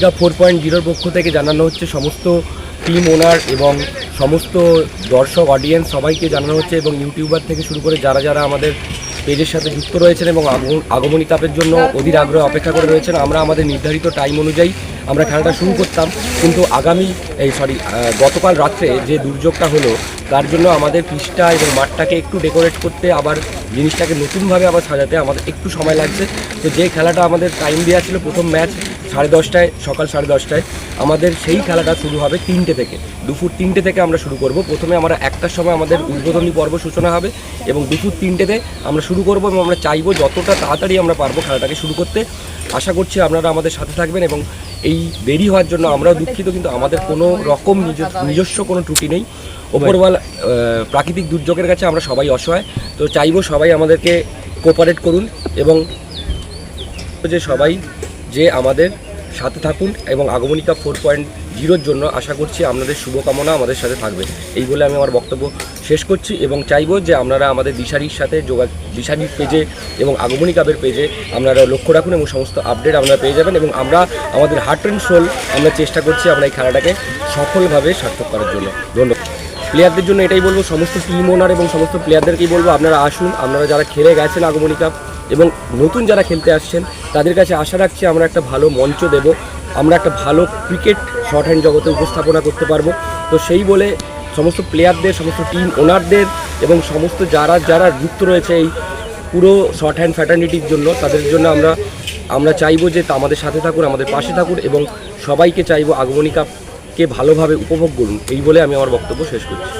Cup 4.0 পক্ষ থেকে জানানো হচ্ছে সমস্ত টিম ওনার এবং সমস্ত দর্শক অডিয়েন্স সবাইকে জানানো হচ্ছে, এবং ইউটিউবার থেকে শুরু করে যারা যারা আমাদের পেজের সাথে যুক্ত রয়েছেন এবং আগমনী কাপের জন্য অধীর আগ্রহে অপেক্ষা করে রয়েছেন। আমরা আমাদের নির্ধারিত টাইম অনুযায়ী আমরা খেলাটা শুরু করতাম, কিন্তু গতকাল রাত্রে যে দুর্যোগটা হলো তার জন্য আমাদের পিচটা এবং মাঠটাকে একটু ডেকোরেট করতে, আবার জিনিসটাকে নতুনভাবে আবার সাজাতে আমাদের একটু সময় লাগছে। তো যে খেলাটা আমাদের টাইম দেওয়া ছিল প্রথম ম্যাচ 10:30 সকাল 10:30, আমাদের সেই খেলাটা শুরু হবে 3টে থেকে, দুপুর 3টে থেকে আমরা শুরু করব। প্রথমে আমরা 1টার সময় আমাদের উদ্বোধনী পর্ব সূচনা হবে এবং দুপুর 3টেতে আমরা শুরু করব, এবং আমরা চাইবো যতটা তাড়াতাড়ি আমরা পারবো খেলাটাকে শুরু করতে। আশা করছি আপনারা আমাদের সাথে থাকবেন, এবং এই দেরি হওয়ার জন্য আমরাও দুঃখিত, কিন্তু আমাদের কোনো রকম নিজস্ব কোনো ত্রুটি নেই। ওপরওয়ালা প্রাকৃতিক দুর্যোগের কাছে আমরা সবাই অসহায়। তো চাইবো সবাই আমাদেরকে কোঅপারেট করুন, এবং সবাই আমাদের সাথে থাকুন, এবং আগমনী কাপ 4.0 জন্য আশা করছি আপনাদের শুভকামনা আমাদের সাথে থাকবে। এই বলে আমি আমার বক্তব্য শেষ করছি, এবং চাইবো যে আপনারা আমাদের দিশারির সাথে দিশারির পেজে এবং আগমনী কাপের পেজে আপনারা লক্ষ্য রাখুন, এবং সমস্ত আপডেট আপনারা পেয়ে যাবেন। এবং আমরা আমাদের হার্ট অ্যান্ড সোল আমরা চেষ্টা করছি আমরা এই খেলাটাকে সফলভাবে সার্থক করার জন্য। ধন্যবাদ। প্লেয়ারদের জন্য এটাই বলবো, সমস্ত টিম ওনার এবং সমস্ত প্লেয়ারদেরকেই বলবো আপনারা আসুন। আপনারা যারা খেলে গেছেন আগমনী কাপ এবং নতুন যারা খেলতে আসছেন তাদের কাছে আশা রাখছি আমরা একটা ভালো মঞ্চ দেব, আমরা একটা ভালো ক্রিকেট শর্ট হ্যান্ড জগতে উপস্থাপনা করতে পারবো। তো সেই বলে সমস্ত প্লেয়ারদের, সমস্ত টিম ওনারদের এবং সমস্ত যারা যারা যুক্ত রয়েছে এই পুরো শর্ট হ্যান্ড ফ্র্যাটার্নিটির জন্য, তাদের জন্য আমরা চাইবো যে আমাদের সাথে থাকুন, আমাদের পাশে থাকুন, এবং সবাইকে চাইবো আগমনী কাপকে ভালোভাবে উপভোগ করুন। এই বলে আমি আমার বক্তব্য শেষ করছি।